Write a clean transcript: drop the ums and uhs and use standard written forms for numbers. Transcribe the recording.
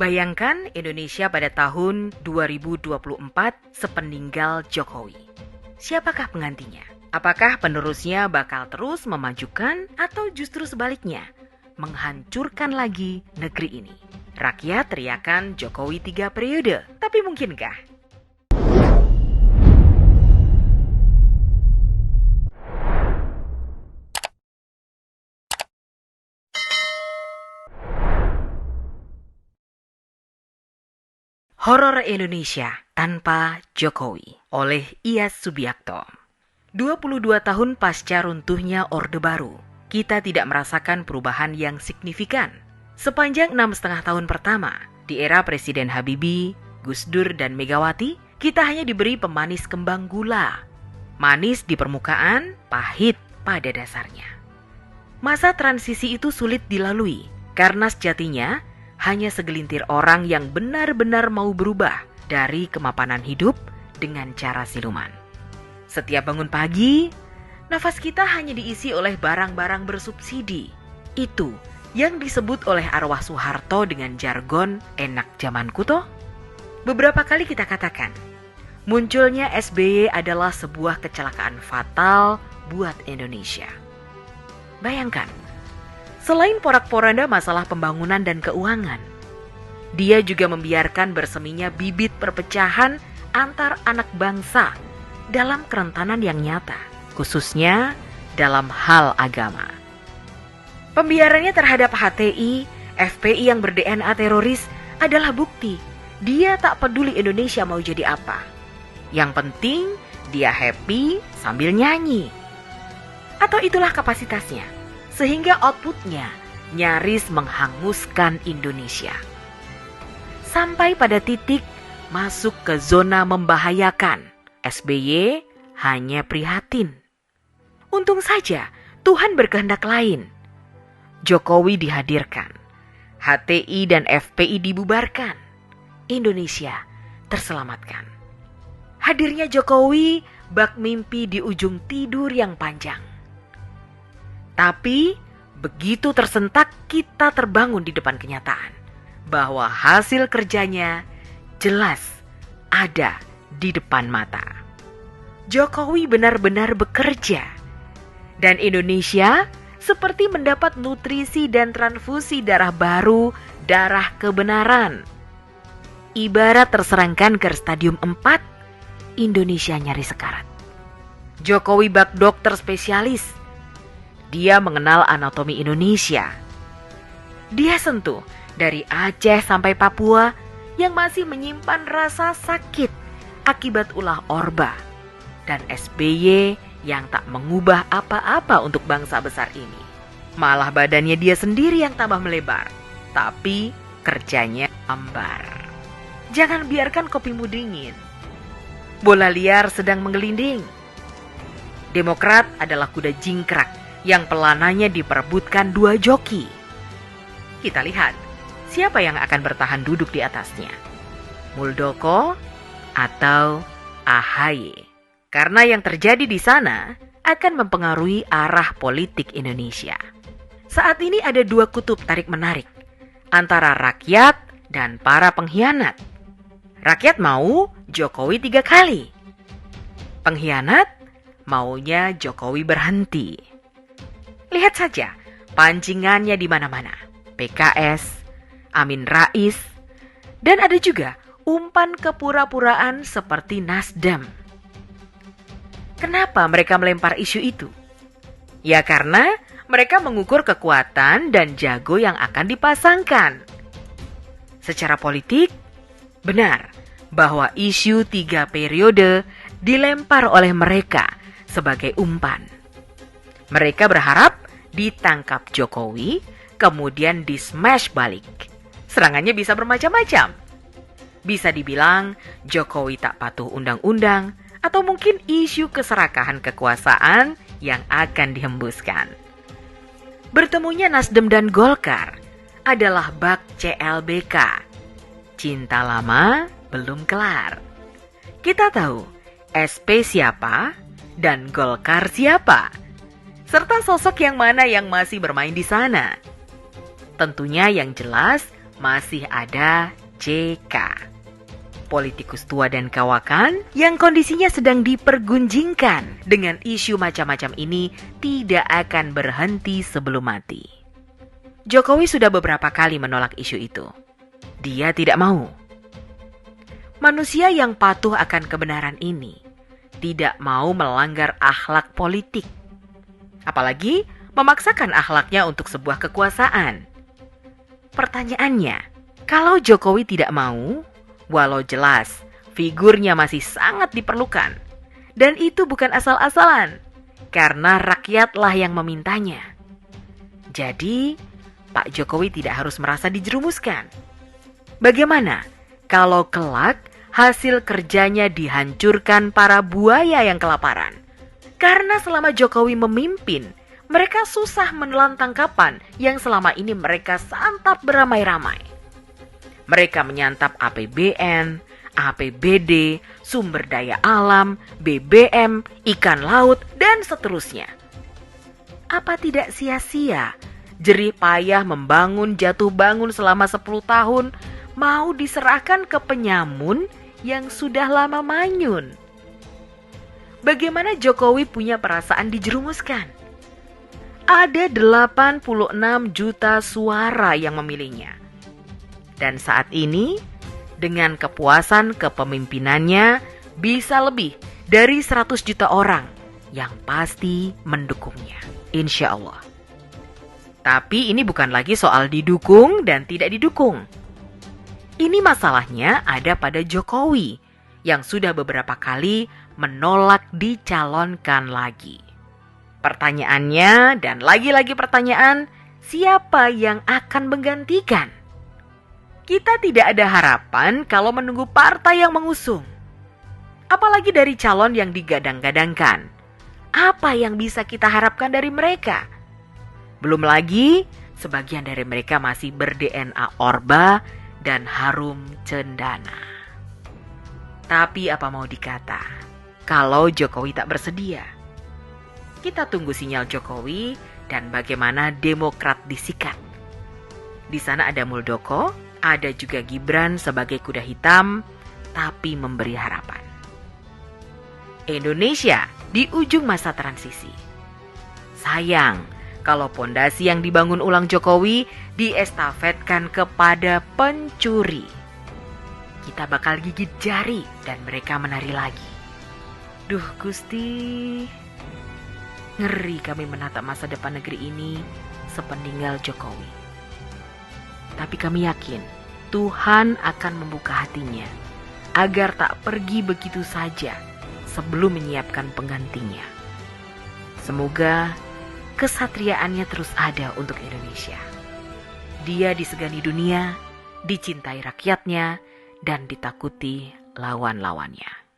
Bayangkan Indonesia pada tahun 2024 sepeninggal Jokowi. Siapakah penggantinya? Apakah penerusnya bakal terus memajukan atau justru sebaliknya, menghancurkan lagi negeri ini? Rakyat teriakan Jokowi 3 periode, tapi mungkinkah? Horor Indonesia tanpa Jokowi oleh Iyas Subiakto. 22 tahun pasca runtuhnya Orde Baru, kita tidak merasakan perubahan yang signifikan. Sepanjang 6,5 tahun pertama, di era Presiden Habibie, Gus Dur, dan Megawati, kita hanya diberi pemanis kembang gula. Manis di permukaan, pahit pada dasarnya. Masa transisi itu sulit dilalui, karena sejatinya hanya segelintir orang yang benar-benar mau berubah dari kemapanan hidup dengan cara siluman. Setiap bangun pagi, nafas kita hanya diisi oleh barang-barang bersubsidi. Itu yang disebut oleh arwah Soeharto dengan jargon enak zamanku toh. Beberapa kali kita katakan, munculnya SBY adalah sebuah kecelakaan fatal buat Indonesia. Bayangkan, selain porak-poranda masalah pembangunan dan keuangan, dia juga membiarkan berseminya bibit perpecahan antar anak bangsa dalam kerentanan yang nyata, khususnya dalam hal agama. Pembiarannya terhadap HTI, FPI yang ber-DNA teroris adalah bukti dia tak peduli Indonesia mau jadi apa. Yang penting dia happy sambil nyanyi. Atau itulah kapasitasnya, sehingga outputnya nyaris menghanguskan Indonesia. Sampai pada titik masuk ke zona membahayakan, SBY hanya prihatin. Untung saja Tuhan berkehendak lain. Jokowi dihadirkan, HTI dan FPI dibubarkan, Indonesia terselamatkan. Hadirnya Jokowi bak mimpi di ujung tidur yang panjang. Tapi begitu tersentak kita terbangun di depan kenyataan bahwa hasil kerjanya jelas ada di depan mata. Jokowi benar-benar bekerja dan Indonesia seperti mendapat nutrisi dan transfusi darah baru, darah kebenaran. Ibarat terserang kanker stadium 4, Indonesia nyaris sekarat. Jokowi bak dokter spesialis. Dia mengenal anatomi Indonesia. Dia sentuh dari Aceh sampai Papua yang masih menyimpan rasa sakit akibat ulah Orba. Dan SBY yang tak mengubah apa-apa untuk bangsa besar ini. Malah badannya dia sendiri yang tambah melebar. Tapi kerjanya ambar. Jangan biarkan kopimu dingin. Bola liar sedang menggelinding. Demokrat adalah kuda jingkrak yang pelananya diperebutkan 2 joki. Kita lihat siapa yang akan bertahan duduk di atasnya, Muldoko atau AHY. Karena yang terjadi di sana akan mempengaruhi arah politik Indonesia. Saat ini ada 2 kutub tarik-menarik antara rakyat dan para pengkhianat. Rakyat mau Jokowi 3 kali. Pengkhianat maunya Jokowi berhenti. Lihat saja pancingannya di mana-mana. PKS, Amin Rais, dan ada juga umpan kepura-puraan seperti Nasdem. Kenapa mereka melempar isu itu? Ya karena mereka mengukur kekuatan dan jago yang akan dipasangkan. Secara politik, benar bahwa isu 3 periode dilempar oleh mereka sebagai umpan. Mereka berharap ditangkap Jokowi, kemudian di-smash balik. Serangannya bisa bermacam-macam. Bisa dibilang Jokowi tak patuh undang-undang, atau mungkin isu keserakahan kekuasaan yang akan dihembuskan. Bertemunya Nasdem dan Golkar adalah bak CLBK. Cinta lama belum kelar. Kita tahu SP siapa dan Golkar siapa, serta sosok yang mana yang masih bermain di sana. Tentunya yang jelas masih ada JK. Politikus tua dan kawakan yang kondisinya sedang dipergunjingkan dengan isu macam-macam ini tidak akan berhenti sebelum mati. Jokowi sudah beberapa kali menolak isu itu. Dia tidak mau. Manusia yang patuh akan kebenaran ini tidak mau melanggar akhlak politik. Apalagi memaksakan akhlaknya untuk sebuah kekuasaan. Pertanyaannya, kalau Jokowi tidak mau, walau jelas figurnya masih sangat diperlukan, dan itu bukan asal-asalan, karena rakyatlah yang memintanya. Jadi, Pak Jokowi tidak harus merasa dijerumuskan. Bagaimana kalau kelak hasil kerjanya dihancurkan para buaya yang kelaparan? Karena selama Jokowi memimpin, mereka susah menelan tangkapan yang selama ini mereka santap beramai-ramai. Mereka menyantap APBN, APBD, sumber daya alam, BBM, ikan laut, dan seterusnya. Apa tidak sia-sia jerih payah membangun jatuh bangun selama 10 tahun mau diserahkan ke penyamun yang sudah lama manyun? Bagaimana Jokowi punya perasaan dijerumuskan? Ada 86 juta suara yang memilihnya. Dan saat ini, dengan kepuasan kepemimpinannya, bisa lebih dari 100 juta orang yang pasti mendukungnya. Insya Allah. Tapi ini bukan lagi soal didukung dan tidak didukung. Ini masalahnya ada pada Jokowi yang sudah beberapa kali menolak dicalonkan lagi. Pertanyaannya dan lagi-lagi pertanyaan, siapa yang akan menggantikan? Kita tidak ada harapan kalau menunggu partai yang mengusung. Apalagi dari calon yang digadang-gadangkan. Apa yang bisa kita harapkan dari mereka? Belum lagi, sebagian dari mereka masih ber-DNA Orba dan harum cendana. Tapi apa mau dikata, kalau Jokowi tak bersedia? Kita tunggu sinyal Jokowi dan bagaimana Demokrat disikat. Di sana ada Muldoko, ada juga Gibran sebagai kuda hitam, tapi memberi harapan. Indonesia di ujung masa transisi. Sayang kalau pondasi yang dibangun ulang Jokowi diestafetkan kepada pencuri. Kita bakal gigit jari dan mereka menari lagi. Duh Gusti, ngeri kami menatap masa depan negeri ini sepeninggal Jokowi. Tapi kami yakin Tuhan akan membuka hatinya agar tak pergi begitu saja sebelum menyiapkan penggantinya. Semoga kesatriaannya terus ada untuk Indonesia. Dia disegani dunia, dicintai rakyatnya, dan ditakuti lawan-lawannya.